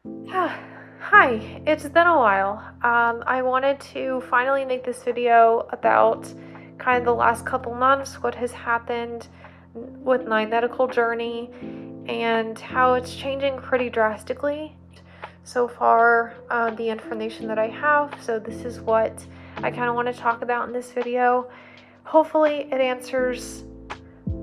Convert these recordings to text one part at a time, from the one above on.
Hi, it's been a while. I wanted to finally make this video about kind of the last couple months, what has happened with my medical journey, and how it's changing pretty drastically so far, the information that I have. So this is what I kind of want to talk about in this video. Hopefully it answers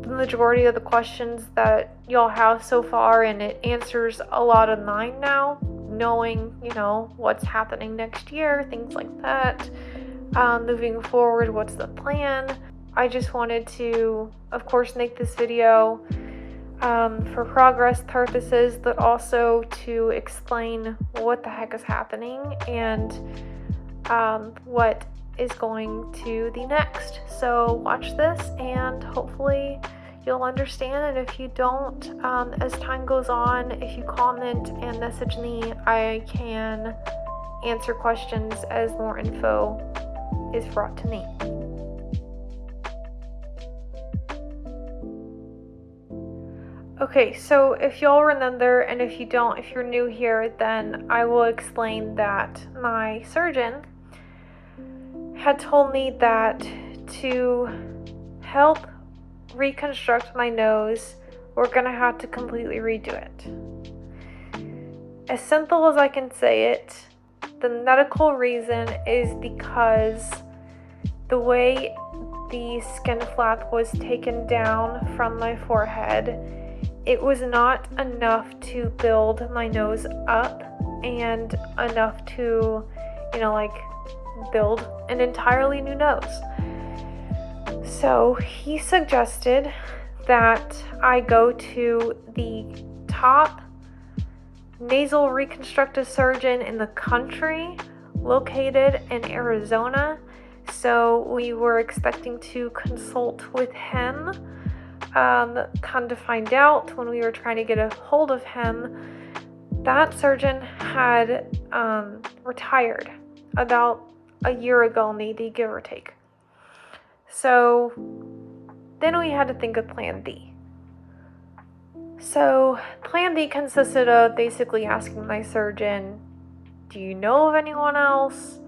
the majority of the questions that y'all have so far, and it answers a lot of mine now, knowing, what's happening next year, things like that. Moving forward, what's the plan? I just wanted to, of course, make this video for progress purposes, but also to explain what the heck is happening and what is going to the next. So watch this and hopefully you'll understand. And if you don't, as time goes on, if you comment and message me, I can answer questions as more info is brought to me. Okay, so if y'all remember, and if you don't, if you're new here, then I will explain that my surgeon had told me that to help reconstruct my nose, we're gonna have to completely redo it. As simple as I can say it, the medical reason is because the way the skin flap was taken down from my forehead, it was not enough to build my nose up and enough to, build an entirely new nose. So he suggested that I go to the top nasal reconstructive surgeon in the country, located in Arizona. So we were expecting to consult with him. Come to find out, when we were trying to get a hold of him, that surgeon had retired about a year ago, maybe, give or take. So then we had to think of Plan B. So Plan B consisted of basically asking my surgeon, do you know of anyone else?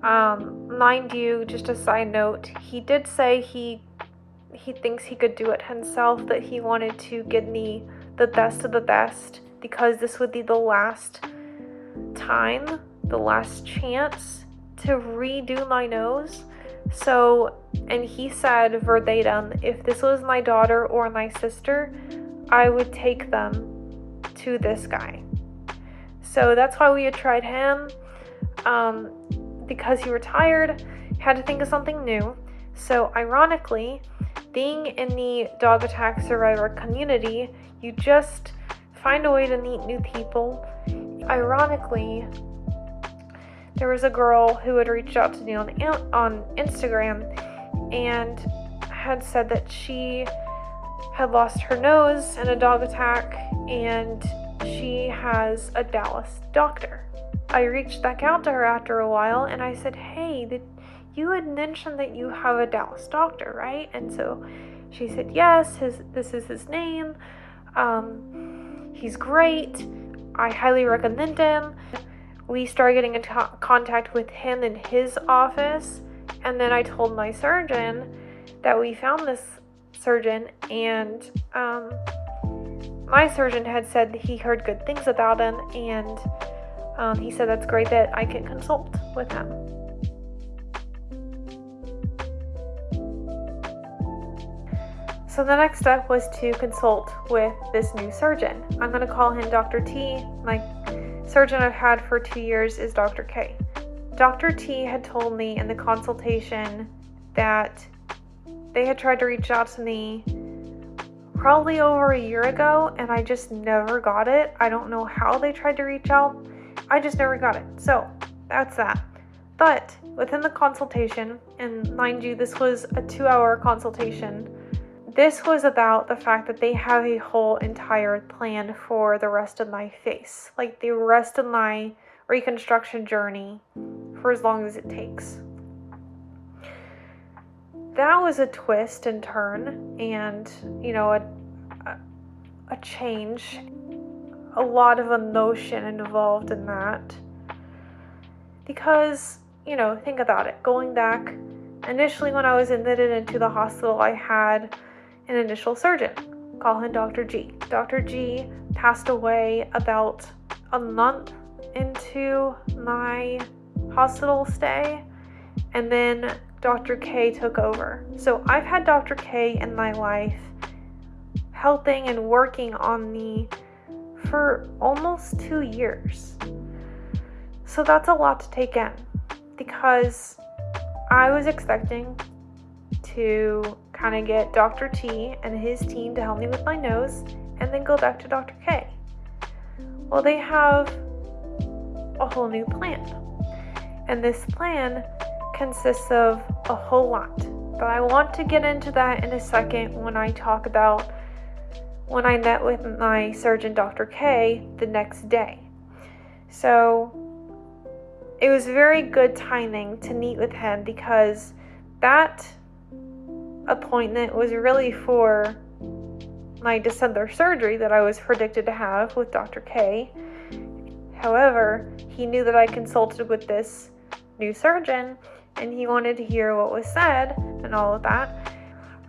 Mind you, just a side note, he did say he thinks he could do it himself, that he wanted to give me the best of the best because this would be the last time, the last chance to redo my nose. So, and he said verbatim, if this was my daughter or my sister, I would take them to this guy. So that's why we had tried him, because he retired, had to think of something new. So ironically, being in the dog attack survivor community, you just find a way to meet new people. Ironically, there was a girl who had reached out to me on Instagram and had said that she had lost her nose in a dog attack and she has a Dallas doctor. I reached back out to her after a while and I said, hey, you had mentioned that you have a Dallas doctor, right? And so she said, yes, this is his name. He's great. I highly recommend him. We started getting in contact with him in his office. And then I told my surgeon that we found this surgeon, and my surgeon had said that he heard good things about him, and he said that's great that I can consult with him. So the next step was to consult with this new surgeon. I'm going to call him Dr. T. My surgeon I've had for 2 years is Dr. K. Dr. T had told me in the consultation that they had tried to reach out to me probably over a year ago, and I just never got it. I don't know how they tried to reach out. I just never got it. So that's that. But within the consultation, and mind you, this was a 2-hour consultation, this was about the fact that they have a whole entire plan for the rest of my face, like the rest of my reconstruction journey for as long as it takes. That was a twist and turn and, a change. a lot of emotion involved in that. Because, think about it. Going back, initially when I was admitted into the hospital, I had an initial surgeon. Call him Dr. G. Dr. G passed away about a month into my hospital stay, and then Dr. K took over. So I've had Dr. K in my life helping and working on me for almost 2 years. So that's a lot to take in, because I was expecting to kind of get Dr. T and his team to help me with my nose and then go back to Dr. K. Well, they have a whole new plan. And this plan consists of a whole lot. But I want to get into that in a second when I talk about when I met with my surgeon, Dr. K, the next day. So it was very good timing to meet with him, because that appointment was really for my December surgery that I was predicted to have with Dr. K. However, he knew that I consulted with this new surgeon, and he wanted to hear what was said and all of that.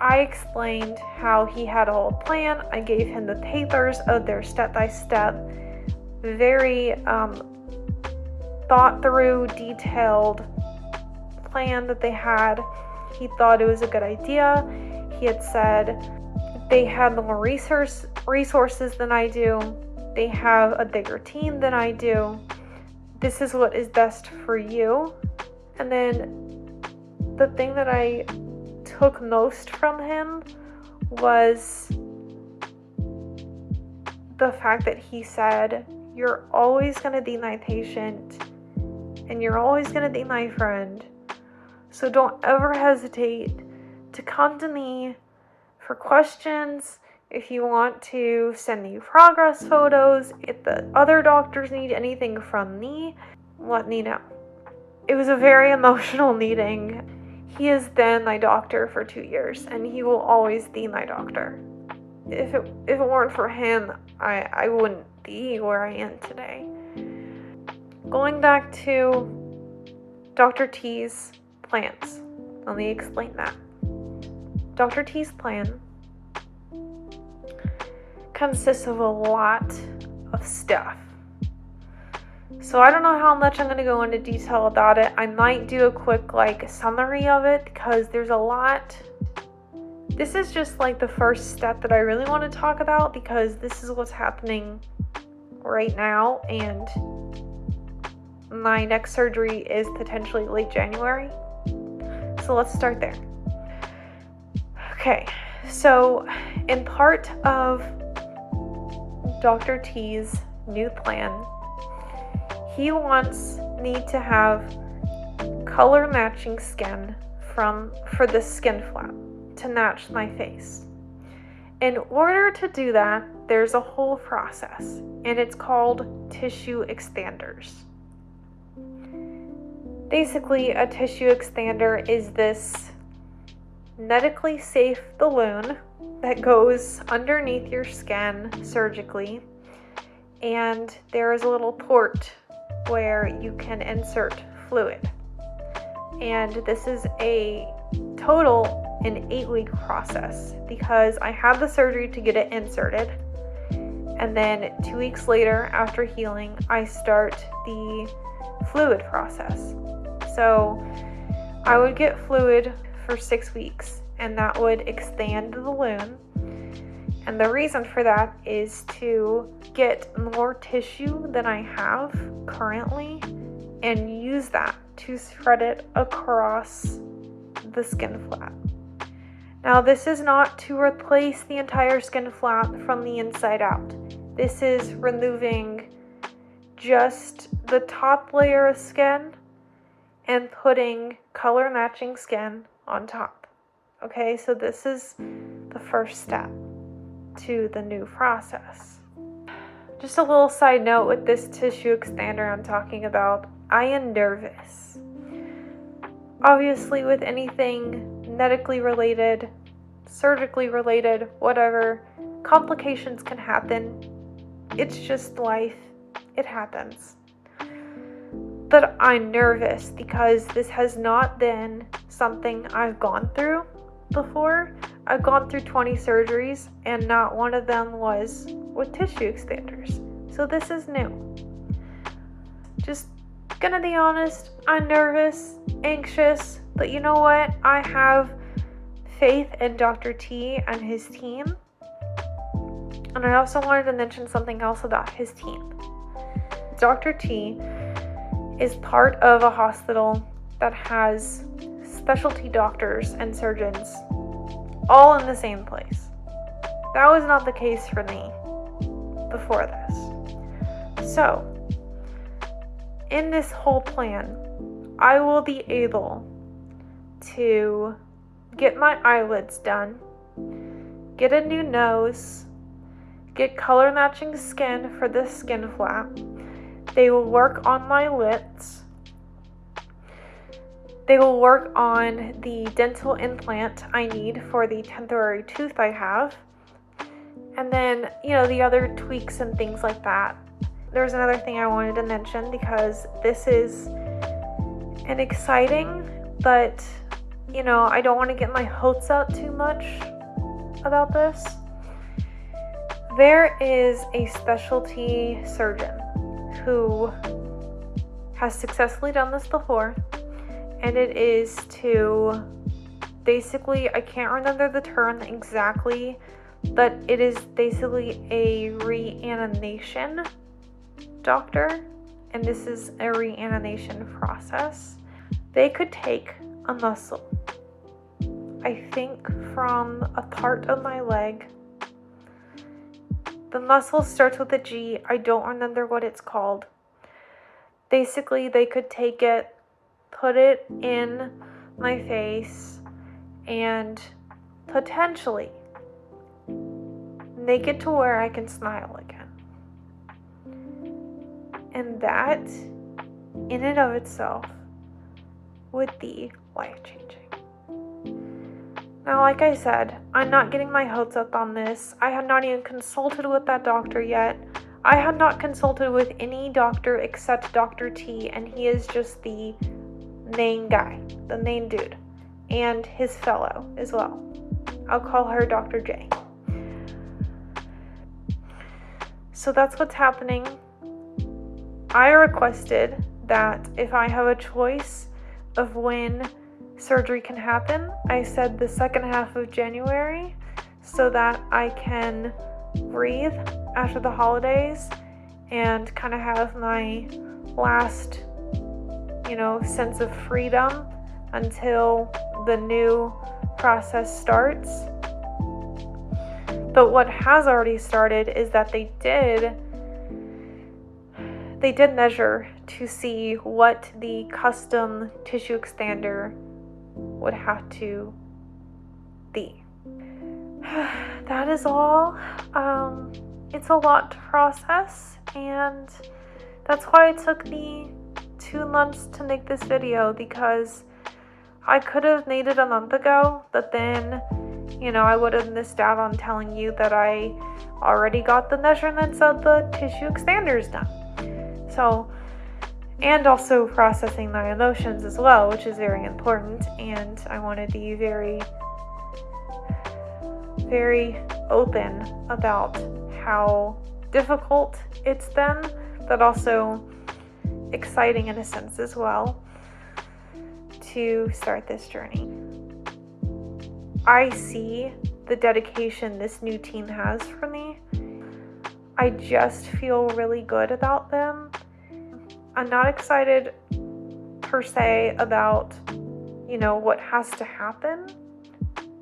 I explained how he had a whole plan. I gave him the papers of their step-by-step, very thought-through, detailed plan that they had. He thought it was a good idea. He had said they had more resources than I do. They have a bigger team than I do. This is what is best for you. And then the thing that I took most from him was the fact that he said, "You're always going to be my patient, and you're always going to be my friend. So don't ever hesitate to come to me for questions. If you want to send me progress photos, if the other doctors need anything from me, let me know." It was a very emotional meeting. He has been my doctor for 2 years, and he will always be my doctor. If it weren't for him, I wouldn't be where I am today. Going back to Dr. T's plans, let me explain that. Dr. T's plan consists of a lot of stuff. So I don't know how much I'm going to go into detail about it. I might do a quick summary of it, because there's a lot. This is just the first step that I really want to talk about, because this is what's happening right now, and my next surgery is potentially late January. So let's start there. Okay, so in part of Dr. T's new plan, he wants me to have color matching skin for the skin flap to match my face. In order to do that, there's a whole process, and it's called tissue expanders. Basically, a tissue expander is this medically safe balloon that goes underneath your skin surgically, and there is a little port where you can insert fluid. And this is a total an 8-week process, because I had the surgery to get it inserted, and then 2 weeks later, after healing, I start the fluid process. So I would get fluid for 6 weeks, and that would expand the balloon. And the reason for that is to get more tissue than I have currently and use that to spread it across the skin flap. Now, this is not to replace the entire skin flap from the inside out. This is removing just the top layer of skin and putting color matching skin on top. Okay, so this is the first step to the new process. Just a little side note with this tissue expander I'm talking about, I am nervous. Obviously, with anything medically related, surgically related, whatever, complications can happen. It's just life. It happens. But I'm nervous because this has not been something I've gone through before. I've gone through 20 surgeries and not one of them was with tissue extenders. So this is new. Just gonna be honest, I'm nervous, anxious, but you know what? I have faith in Dr. T and his team. And I also wanted to mention something else about his team. Dr. T is part of a hospital that has specialty doctors and surgeons all in the same place. That was not the case for me before this. So, in this whole plan, I will be able to get my eyelids done, get a new nose, get color matching skin for this skin flap. They will work on my lips. They will work on the dental implant I need for the temporary tooth I have. And then, the other tweaks and things like that. There's another thing I wanted to mention because this is an exciting, but, I don't want to get my hopes up too much about this. There is a specialty surgeon who has successfully done this before, and it is to basically, I can't remember the term exactly, but it is basically a reanimation doctor, and this is a reanimation process. They could take a muscle, I think from a part of my leg. The muscle starts with a G. I don't remember what it's called. Basically, they could take it, put it in my face, and potentially make it to where I can smile again. And that, in and of itself, would be life-changing. Now, like I said, I'm not getting my hopes up on this. I have not even consulted with that doctor yet. I have not consulted with any doctor except Dr. T, and he is just the main guy, the main dude, and his fellow as well. I'll call her Dr. J. So that's what's happening. I requested that if I have a choice of when surgery can happen, I said the second half of January so that I can breathe after the holidays and kind of have my last, sense of freedom until the new process starts. But what has already started is that they did measure to see what the custom tissue expander would have to be. That is all. It's a lot to process, and that's why it took me 2 months to make this video, because I could have made it a month ago, but then, I would have missed out on telling you that I already got the measurements of the tissue expanders done. So, and also processing my emotions as well, which is very important, and I want to be very, very open about how difficult it's been, but also exciting in a sense as well to start this journey. I see the dedication this new team has for me. I just feel really good about them. I'm not excited per se about, what has to happen,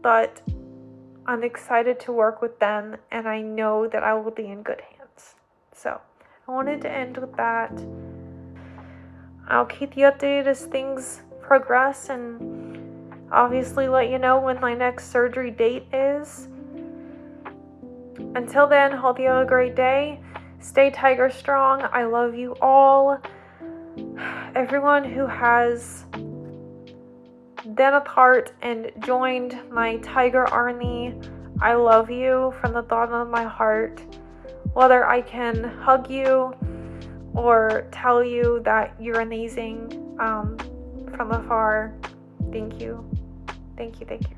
but I'm excited to work with them, and I know that I will be in good hands. So I wanted to end with that. I'll keep you updated as things progress, and obviously let you know when my next surgery date is. Until then, hope you have a great day. Stay tiger strong. I love you all. Everyone who has been a part and joined my tiger army, I love you from the bottom of my heart. whether I can hug you or tell you that you're amazing from afar. Thank you. Thank you. Thank you.